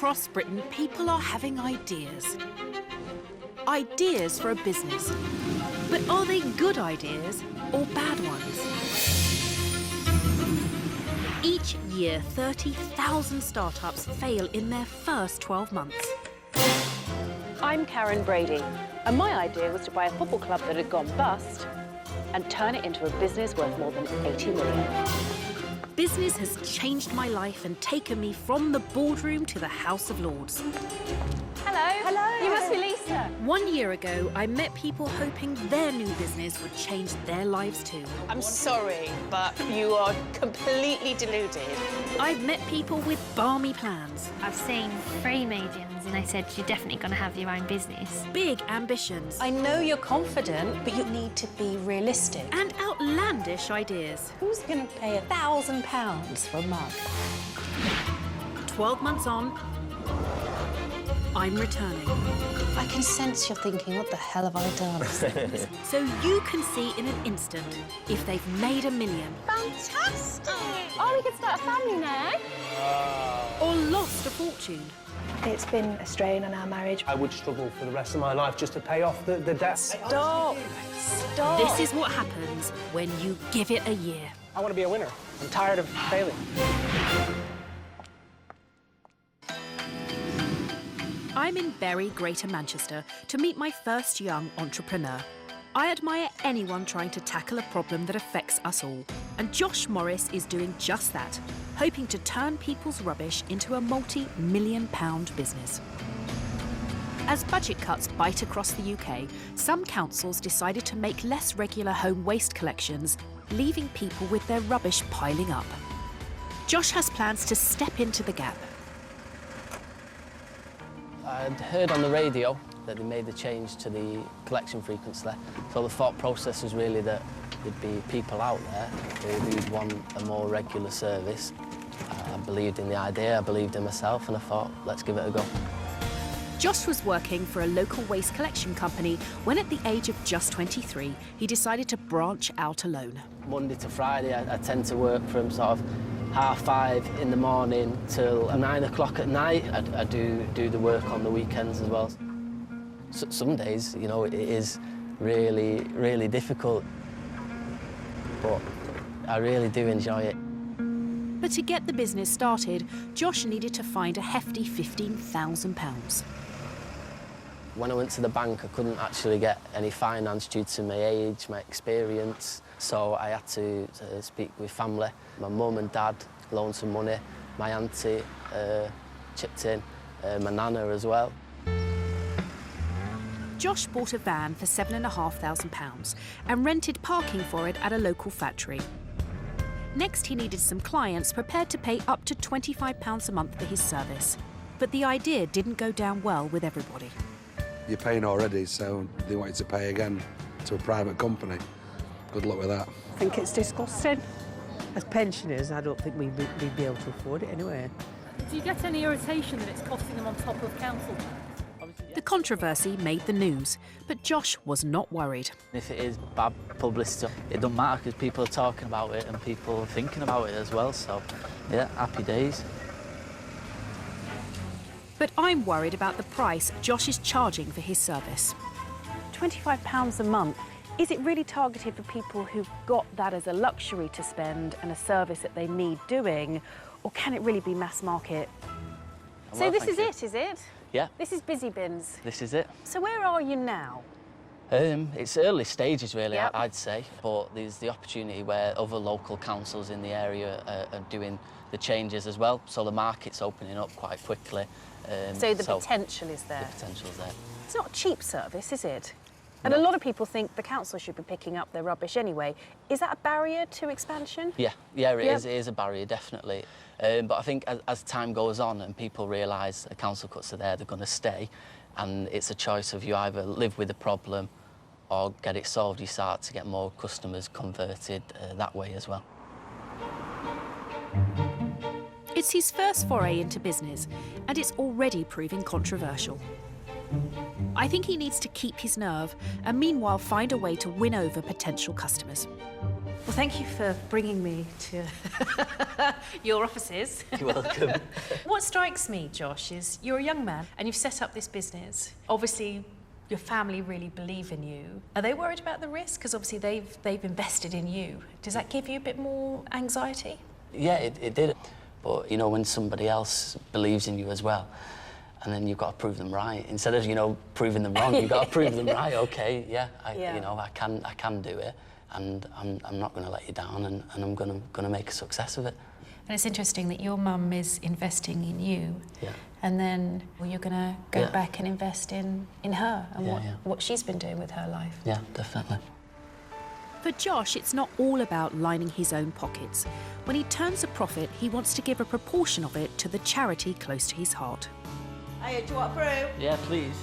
across Britain, people are having ideas. Ideas for a business. But are they good ideas or bad ones? Each year, 30,000 startups fail in their first 12 months. I'm Karen Brady, and my idea was to buy a football club that had gone bust and turn it into a business worth more than 80 million. Business has changed my life and taken me from the boardroom to the House of Lords. Hello. Hello. You must be Lisa. 1 year ago, I met people hoping their new business would change their lives too. I'm sorry, but you are completely deluded. I've met people with balmy plans. I've seen frame agents and they said you're definitely going to have your own business. Big ambitions. I know you're confident, but you need to be realistic. And outlandish ideas. Who's going to pay £1,000 for a mug? 12 months on, I'm returning. I can sense you're thinking, what the hell have I done? So you can see in an instant if they've made $1 million. Fantastic! Oh, we could start a family now. Or lost a fortune. It's been a strain on our marriage. I would struggle for the rest of my life just to pay off the debt. Stop. Stop. This is what happens when you give it a year. I want to be a winner. I'm tired of failing. I'm in Bury, Greater Manchester, to meet my first young entrepreneur. I admire anyone trying to tackle a problem that affects us all. And Josh Morris is doing just that, hoping to turn people's rubbish into a multi-million-pound business. As budget cuts bite across the UK, some councils decided to make less regular home waste collections, leaving people with their rubbish piling up. Josh has plans to step into the gap. I'd heard on the radio that they made the change to the collection frequency, so the thought process was really that there'd be people out there who'd want a more regular service. I believed in the idea, I believed in myself, and I thought, let's give it a go. Josh was working for a local waste collection company when, at the age of just 23, he decided to branch out alone. Monday to Friday, I tend to work from sort of 5:30 in the morning till 9 o'clock at night. I do the work on the weekends as well. Some days, you know, it is really, really difficult, but I really do enjoy it. But to get the business started, Josh needed to find a hefty £15,000. When I went to the bank, I couldn't actually get any finance due to my age, my experience, so I had to speak with family. My mum and dad loaned some money, my auntie chipped in, my nana as well. Josh bought a van for £7,500 and rented parking for it at a local factory. Next, he needed some clients prepared to pay up to £25 a month for his service. But the idea didn't go down well with everybody. You're paying already, so they want you to pay again to a private company. Good luck with that. I think it's disgusting. As pensioners, I don't think we'd be able to afford it anyway. Do you get any irritation that it's costing them on top of council? The controversy made the news, but Josh was not worried. If it is bad publicity, it doesn't matter because people are talking about it and people are thinking about it as well, so yeah, happy days. But I'm worried about the price Josh is charging for his service. £25 a month. Is it really targeted for people who've got that as a luxury to spend and a service that they need doing, or can it really be mass market? So this is it, is it? Yeah. This is Busy Bins. This is it. So where are you now? It's early stages, really, Yep. I'd say, but there's the opportunity where other local councils in the area are doing the changes as well, so the market's opening up quite quickly. So the potential is there? The potential's there. It's not a cheap service, is it? And a lot of people think the council should be picking up their rubbish anyway. Is that a barrier to expansion? Yeah, it is. It is a barrier, definitely. But I think as time goes on and people realise the council cuts are there, they're going to stay, and it's a choice of you either live with the problem or get it solved. You start to get more customers converted that way as well. It's his first foray into business, and it's already proving controversial. I think he needs to keep his nerve and meanwhile find a way to win over potential customers. Well, thank you for bringing me to your offices. You're welcome. What strikes me, Josh, is you're a young man and you've set up this business. Obviously, your family really believe in you. Are they worried about the risk? Because obviously they've invested in you. Does that give you a bit more anxiety? Yeah, it did. But, you know, when somebody else believes in you as well, and then you've got to prove them right. Instead of, you know, proving them wrong, you've got to prove them right. OK, yeah, you know, I can do it, and I'm not going to let you down, and I'm going to make a success of it. And it's interesting that your mum is investing in you, and then you're going to go back and invest in her and what she's been doing with her life. Yeah, definitely. For Josh, it's not all about lining his own pockets. When he turns a profit, he wants to give a proportion of it to the charity close to his heart. Hey, do you want through? Yeah, please.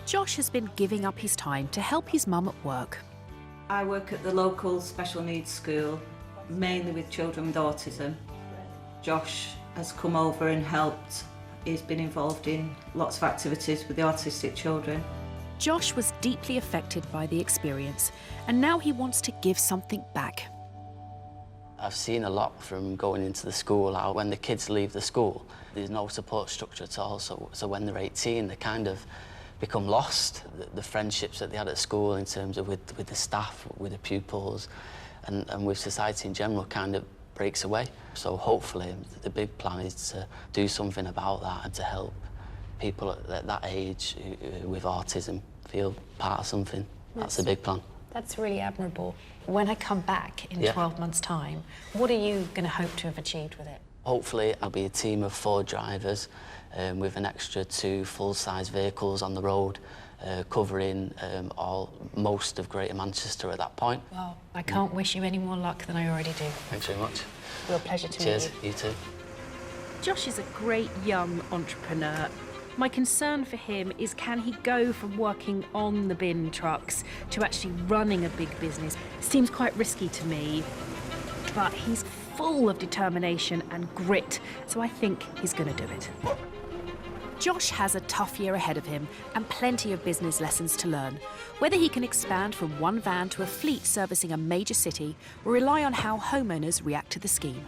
Josh has been giving up his time to help his mum at work. I work at the local special needs school, mainly with children with autism. Josh has come over and helped. He's been involved in lots of activities with the autistic children. Josh was deeply affected by the experience, and now he wants to give something back. I've seen a lot from going into the school, how when the kids leave the school, there's no support structure at all, so when they're 18, they kind of become lost. The friendships that they had at school in terms of with the staff, with the pupils, and with society in general kind of breaks away. So hopefully the big plan is to do something about that and to help people at that age with autism feel part of something. That's the big plan. That's really admirable. When I come back in 12 months' time, what are you going to hope to have achieved with it? Hopefully I'll be a team of 4 drivers with an extra 2 full-size vehicles on the road, covering most of Greater Manchester at that point. Well, I can't wish you any more luck than I already do. Thanks very much. Real pleasure to meet Cheers, you. you too. Josh is a great young entrepreneur. My concern for him is, can he go from working on the bin trucks to actually running a big business? Seems quite risky to me, but he's full of determination and grit, so I think he's going to do it. Josh has a tough year ahead of him and plenty of business lessons to learn. Whether he can expand from one van to a fleet servicing a major city will rely on how homeowners react to the scheme.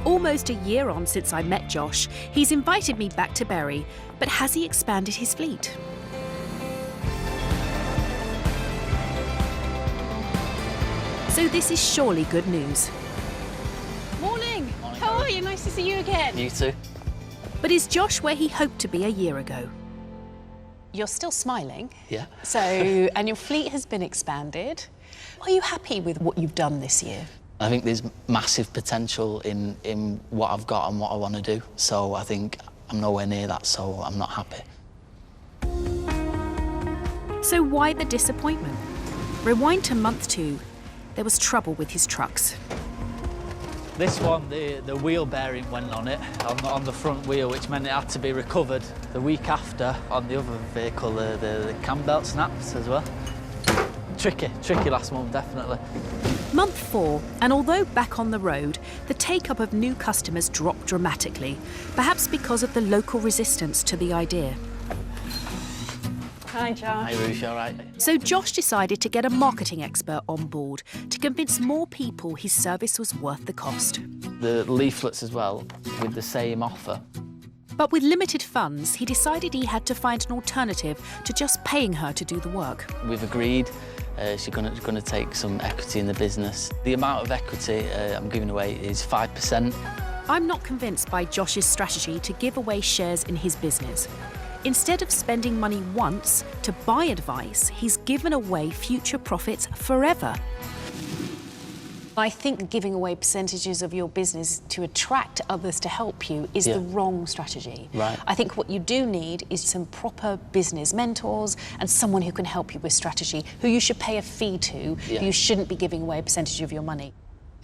Almost a year on since I met Josh, he's invited me back to Bury, but has he expanded his fleet? So this is surely good news. Morning. How are you? Nice to see you again. You too. But is Josh where he hoped to be a year ago? You're still smiling. Yeah. So, and your fleet has been expanded. Are you happy with what you've done this year? I think there's massive potential in what I've got and what I want to do. So I think I'm nowhere near that, so I'm not happy. So why the disappointment? Rewind to month 2. There was trouble with his trucks. This one, the wheel bearing went on it, on the front wheel, which meant it had to be recovered. The week after, on the other vehicle, the cam belt snapped as well. Tricky last month, definitely. Month 4, and although back on the road, the take-up of new customers dropped dramatically, perhaps because of the local resistance to the idea. Hi, Josh. Hi, Ruth, you all right? So Josh decided to get a marketing expert on board to convince more people his service was worth the cost. The leaflets as well, with the same offer. But with limited funds, he decided he had to find an alternative to just paying her to do the work. We've agreed she's going to take some equity in the business. The amount of equity I'm giving away is 5%. I'm not convinced by Josh's strategy to give away shares in his business. Instead of spending money once to buy advice, he's given away future profits forever. I think giving away percentages of your business to attract others to help you is the wrong strategy. Right. I think what you do need is some proper business mentors and someone who can help you with strategy, who you should pay a fee to, who you shouldn't be giving away a percentage of your money.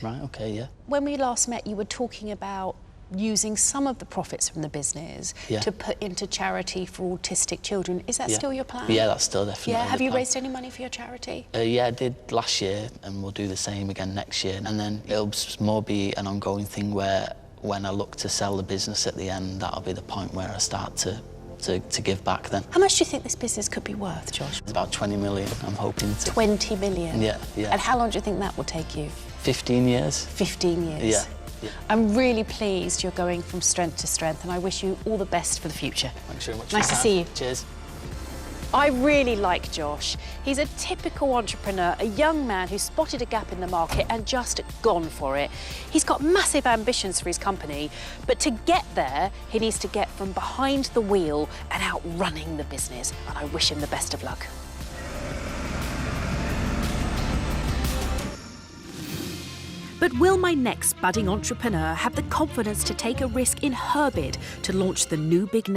Right, OK, yeah. When we last met, you were talking about using some of the profits from the business to put into charity for autistic children. Is that still your plan? Yeah, that's still definitely Yeah, have the you plan. raised any money for your charity? Yeah, I did last year, and we'll do the same again next year. And then it'll more be an ongoing thing where when I look to sell the business at the end, that'll be the point where I start to give back then. How much do you think this business could be worth, Josh? It's about 20 million, I'm hoping to. 20 million? Yeah, yeah. And how long do you think that will take you? 15 years. 15 years? Yeah. Yeah. I'm really pleased you're going from strength to strength, and I wish you all the best for the future. Thanks very much. Nice to see you. Cheers. I really like Josh. He's a typical entrepreneur, a young man who spotted a gap in the market and just gone for it. He's got massive ambitions for his company, but to get there, he needs to get from behind the wheel and out running the business. And I wish him the best of luck. But will my next budding entrepreneur have the confidence to take a risk in her bid to launch the new big